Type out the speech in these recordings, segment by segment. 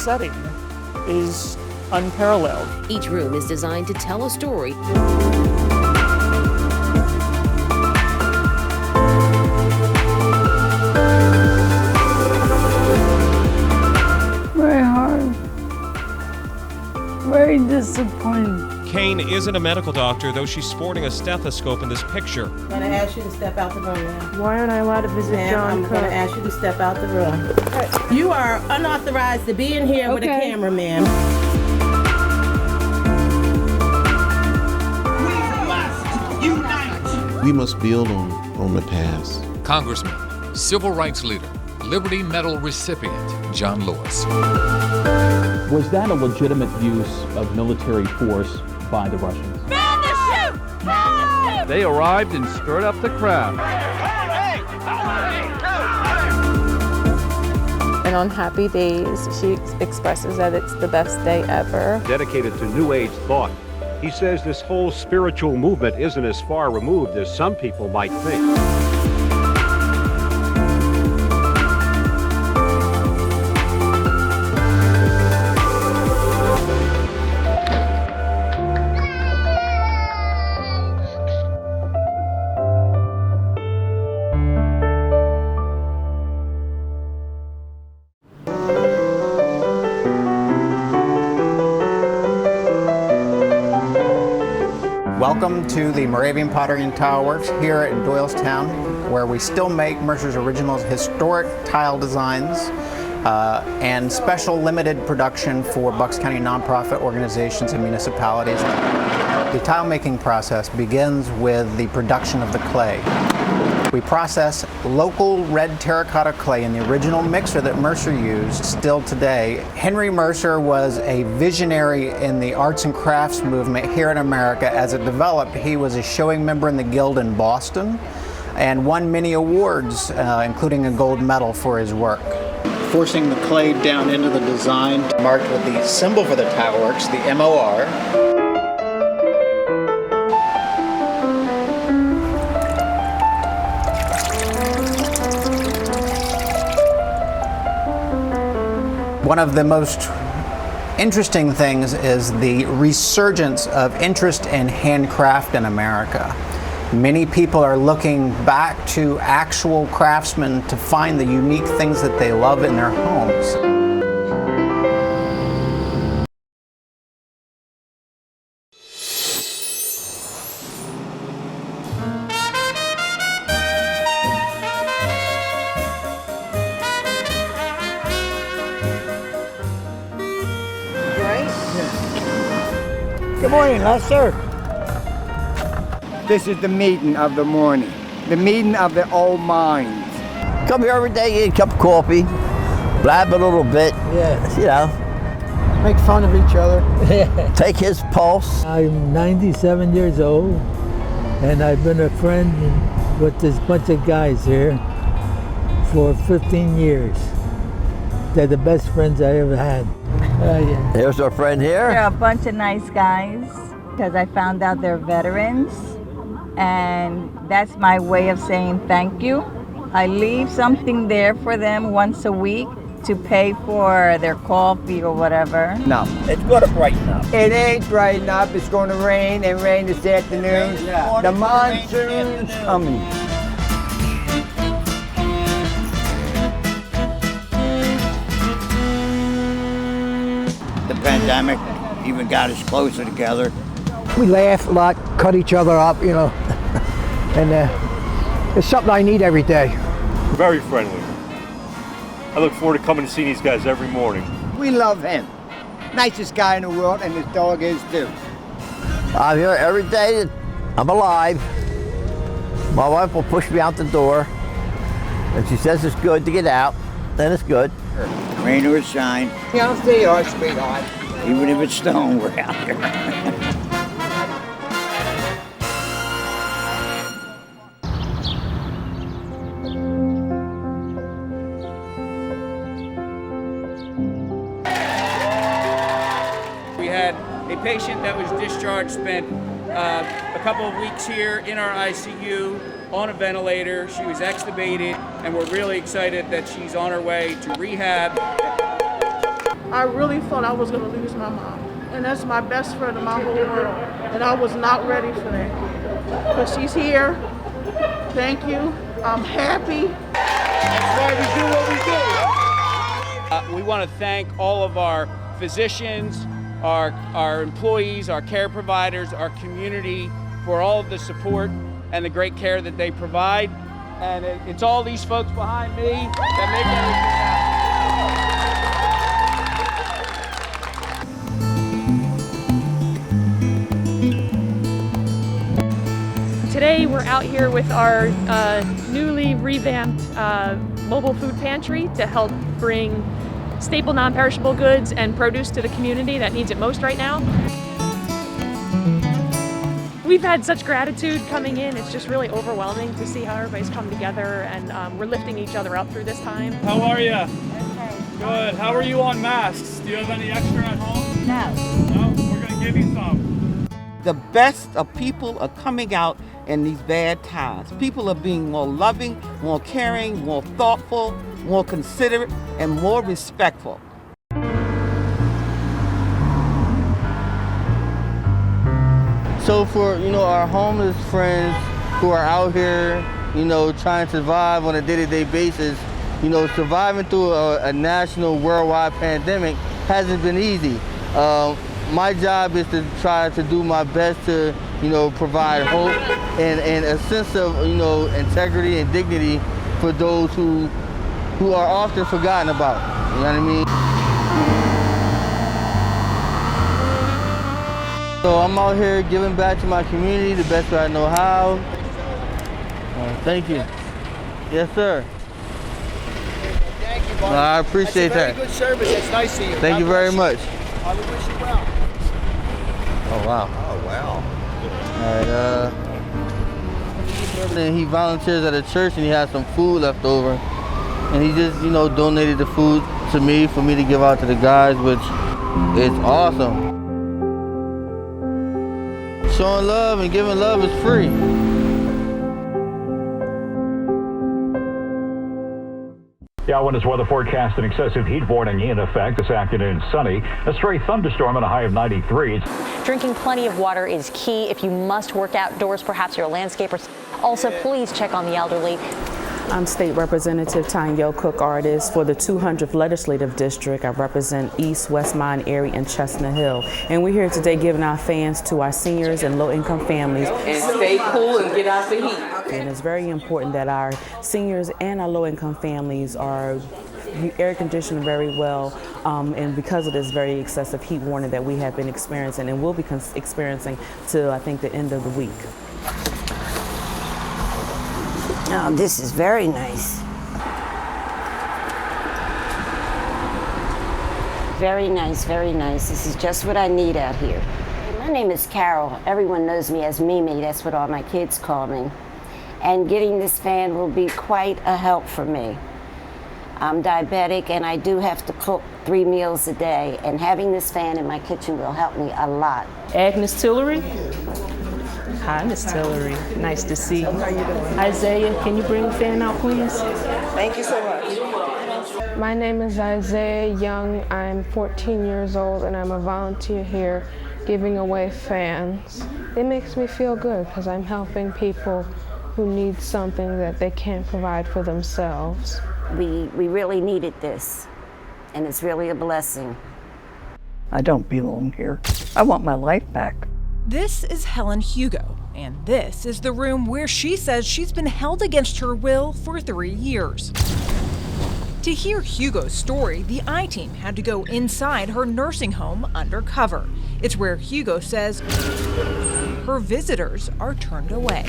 setting is unparalleled. Each room is designed to tell a story. Very hard. Very disappointed. Kane isn't a medical doctor, though she's sporting a stethoscope in this picture. I'm going to ask you to step out the room, ma'am. Why aren't I allowed to visit John I'm going to ask you to step out the room. You are unauthorized to be in here with a camera, ma'am. We must build on the past. Congressman, civil rights leader, Liberty Medal recipient, John Lewis. Was that a legitimate use of military force by the Russians? Man to shoot! Man! They arrived and stirred up the crowd. And on happy days, she expresses that it's the best day ever. Dedicated to New Age thought. He says this whole spiritual movement isn't as far removed as some people might think. Welcome to the Moravian Pottery and Tile Works here in Doylestown, where we still make Mercer's Originals historic tile designs and special limited production for Bucks County nonprofit organizations and municipalities. The tile making process begins with the production of the clay. We process local red terracotta clay in the original mixer that Mercer used still today. Henry Mercer was a visionary in the arts and crafts movement here in America. As it developed, he was a showing member in the Guild in Boston and won many awards, including a gold medal for his work. Forcing the clay down into the design, marked with the symbol for the tile works, the MOR. One of the most interesting things is the resurgence of interest in handcraft in America. Many people are looking back to actual craftsmen to find the unique things that they love in their homes. Good morning, Lester. This is the meeting of the morning, the meeting of the old minds. Come here every day, eat a cup of coffee, blab a little bit, you know. Make fun of each other. Take his pulse. I'm 97 years old, and I've been a friend with this bunch of guys here for 15 years. They're the best friends I ever had. Yeah. There's our friend here. They're a bunch of nice guys because I found out they're veterans, and that's my way of saying thank you. I leave something there for them once a week to pay for their coffee or whatever. No, it's going to brighten up. It ain't brighten up. It's going to rain and rain this afternoon. The monsoon's coming. The pandemic even got us closer together. We laugh a lot, cut each other up, you know, and it's something I need every day. Very friendly. I look forward to coming to see these guys every morning. We love him. Nicest guy in the world, and his dog is too. I'm here every day that I'm alive. My wife will push me out the door, and she says it's good to get out, then it's good. Rain or shine. Yeah, I'll stay yours, sweetheart. Even if it's stone, we're out here. We had a patient that was discharged, spent a couple of weeks here in our ICU on a ventilator. She was extubated, and we're really excited that she's on her way to rehab. I really thought I was going to lose my mom. And that's my best friend in my whole world. And I was not ready for that. But she's here. Thank you. I'm happy. That's why we do what we do. We want to thank all of our physicians, our employees, our care providers, our community for all of the support and the great care that they provide. And it's all these folks behind me that make everything happen. Today we're out here with our newly revamped mobile food pantry to help bring staple non-perishable goods and produce to the community that needs it most right now. We've had such gratitude coming in. It's just really overwhelming to see how everybody's come together, and we're lifting each other up through this time. How are you? Okay. Good. How are you on masks? Do you have any extra at home? No. No? We're going to give you some. The best of people are coming out in these bad times. People are being more loving, more caring, more thoughtful, more considerate, and more respectful. So for, our homeless friends who are out here, trying to survive on a day-to-day basis, surviving through a national worldwide pandemic hasn't been easy. My job is to try to do my best to, provide hope and a sense of, integrity and dignity for those who are often forgotten about. You know what I mean? So I'm out here giving back to my community the best way I know how. Thank you. Yes, sir. Thank you, Mark. I appreciate that. That's a very good service. It's nice to you. Thank you very much. I wish you well. Oh, wow. Oh, wow. All right, and he volunteers at a church and he has some food left over. And he just, donated the food to me for me to give out to the guys, which is awesome. Showing love and giving love is free. Yeah, when his weather forecast, an excessive heat warning in effect this afternoon. Sunny, a stray thunderstorm and a high of 93. Drinking plenty of water is key if you must work outdoors. Perhaps you're a landscaper. Also, please check on the elderly. I'm State Representative Tanya Cook-Artis for the 200th Legislative District. I represent East, West Mine, Erie, and Chestnut Hill. And we're here today giving our fans to our seniors and low-income families. And stay cool and get out the heat. And it's very important that our seniors and our low-income families are air conditioned very well, and because of this very excessive heat warning that we have been experiencing and will be experiencing till I think the end of the week. Oh, this is very nice. Very nice, very nice. This is just what I need out here. My name is Carol. Everyone knows me as Mimi. That's what all my kids call me. And getting this fan will be quite a help for me. I'm diabetic and I do have to cook 3 meals a day, and having this fan in my kitchen will help me a lot. Agnes Tillery. Hi, Miss Tillery. Nice to see you. How you doing? Isaiah, can you bring the fan out, please? Thank you so much. My name is Isaiah Young. I'm 14 years old and I'm a volunteer here giving away fans. It makes me feel good because I'm helping people who need something that they can't provide for themselves. We really needed this, and it's really a blessing. I don't belong here. I want my life back. This is Helen Hugo, and this is the room where she says she's been held against her will for 3 years. To hear Hugo's story, the I-Team had to go inside her nursing home undercover. It's where Hugo says her visitors are turned away.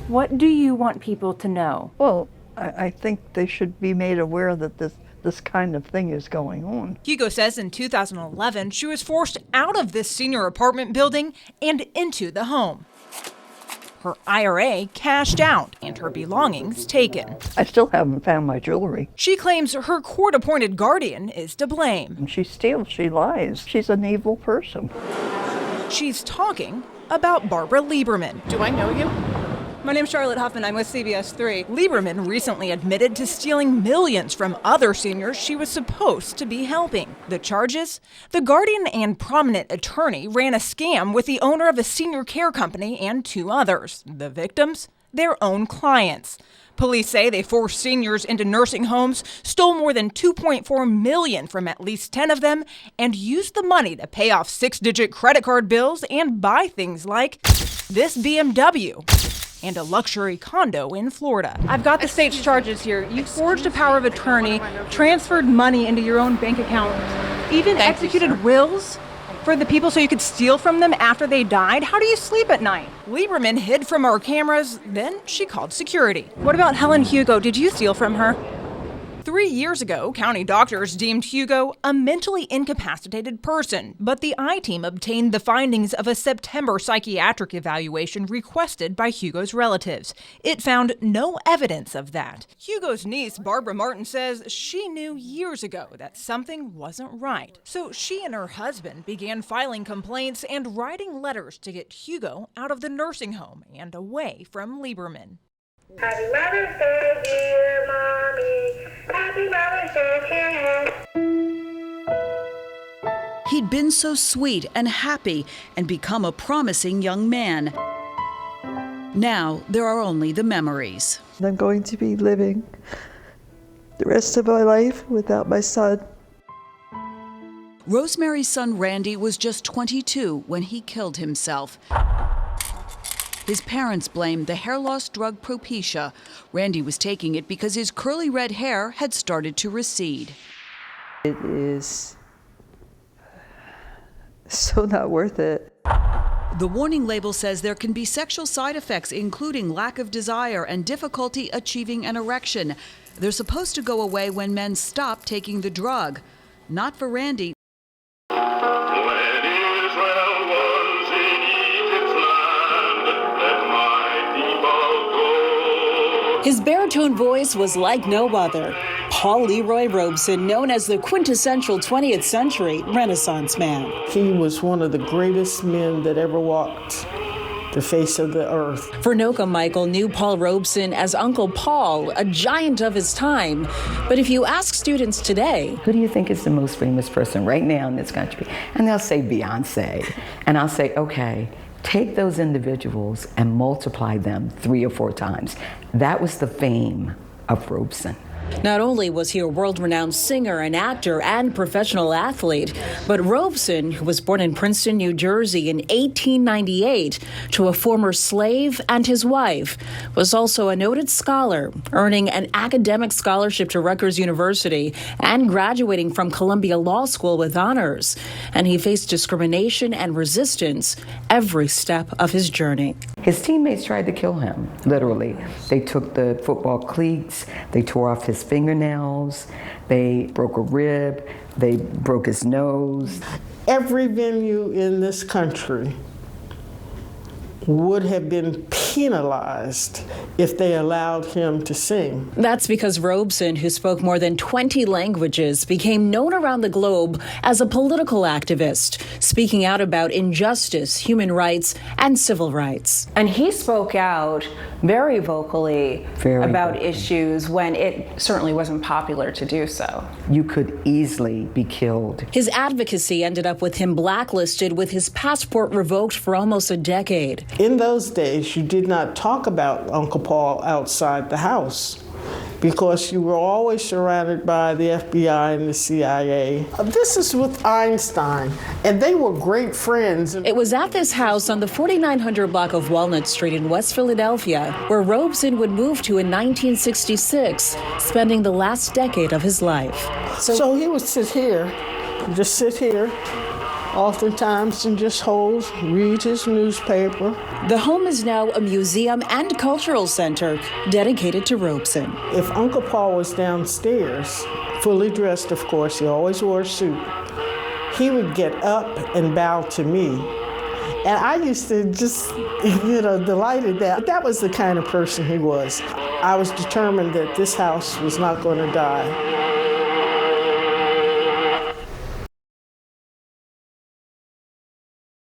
What do you want people to know? Well, I think they should be made aware that this kind of thing is going on. Hugo says in 2011, she was forced out of this senior apartment building and into the home. Her IRA cashed out and her belongings taken. I still haven't found my jewelry. She claims her court-appointed guardian is to blame. And she steals, she lies. She's an evil person. She's talking about Barbara Lieberman. Do I know you? My name's Charlotte Huffman. I'm with CBS 3. Lieberman recently admitted to stealing millions from other seniors she was supposed to be helping. The charges? The guardian and prominent attorney ran a scam with the owner of a senior care company and 2 others. The victims? Their own clients. Police say they forced seniors into nursing homes, stole more than $2.4 million from at least 10 of them, and used the money to pay off 6-digit credit card bills and buy things like this BMW and a luxury condo in Florida. I've got the state's charges here. You forged a power of attorney, transferred money into your own bank account, even executed wills for the people so you could steal from them after they died. How do you sleep at night? Lieberman hid from our cameras, then she called security. What about Helen Hugo? Did you steal from her? 3 years ago, county doctors deemed Hugo a mentally incapacitated person, but the I-Team obtained the findings of a September psychiatric evaluation requested by Hugo's relatives. It found no evidence of that. Hugo's niece, Barbara Martin, says she knew years ago that something wasn't right. So she and her husband began filing complaints and writing letters to get Hugo out of the nursing home and away from Lieberman. Happy Mother's Day, dear Mommy. Happy Mother's Day to you. He'd been so sweet and happy and become a promising young man. Now there are only the memories. I'm going to be living the rest of my life without my son. Rosemary's son Randy was just 22 when he killed himself. His parents blamed the hair loss drug Propecia. Randy was taking it because his curly red hair had started to recede. It is so not worth it. The warning label says there can be sexual side effects, including lack of desire and difficulty achieving an erection. They're supposed to go away when men stop taking the drug. Not for Randy. His baritone voice was like no other. Paul Leroy Robeson, known as the quintessential 20th century Renaissance man. He was one of the greatest men that ever walked the face of the earth. Fernoka Michael knew Paul Robeson as Uncle Paul, a giant of his time. But if you ask students today, who do you think is the most famous person right now in this country? And they'll say Beyonce. And I'll say, okay, take those individuals and multiply them 3 or 4 times. That was the fame of Robeson. Not only was he a world-renowned singer and actor and professional athlete, but Robeson, who was born in Princeton, New Jersey in 1898 to a former slave and his wife, was also a noted scholar, earning an academic scholarship to Rutgers University and graduating from Columbia Law School with honors. And he faced discrimination and resistance every step of his journey. His teammates tried to kill him, literally. They took the football cleats, they tore off his fingernails, they broke a rib, they broke his nose. Every venue in this country would have been penalized if they allowed him to sing. That's because Robeson, who spoke more than 20 languages, became known around the globe as a political activist, speaking out about injustice, human rights, and civil rights. And he spoke out very vocally about issues when it certainly wasn't popular to do so. You could easily be killed. His advocacy ended up with him blacklisted, with his passport revoked for almost a decade. In those days, you did not talk about Uncle Paul outside the house because you were always surrounded by the FBI and the CIA. This is with Einstein, and they were great friends. It was at this house on the 4900 block of Walnut Street in West Philadelphia where Robeson would move to in 1966, spending the last decade of his life. So he would sit here, oftentimes and just read his newspaper. The home is now a museum and cultural center dedicated to Robeson. If Uncle Paul was downstairs, fully dressed, of course, he always wore a suit, he would get up and bow to me. And I used to just, delight at that. That was the kind of person he was. I was determined that this house was not going to die.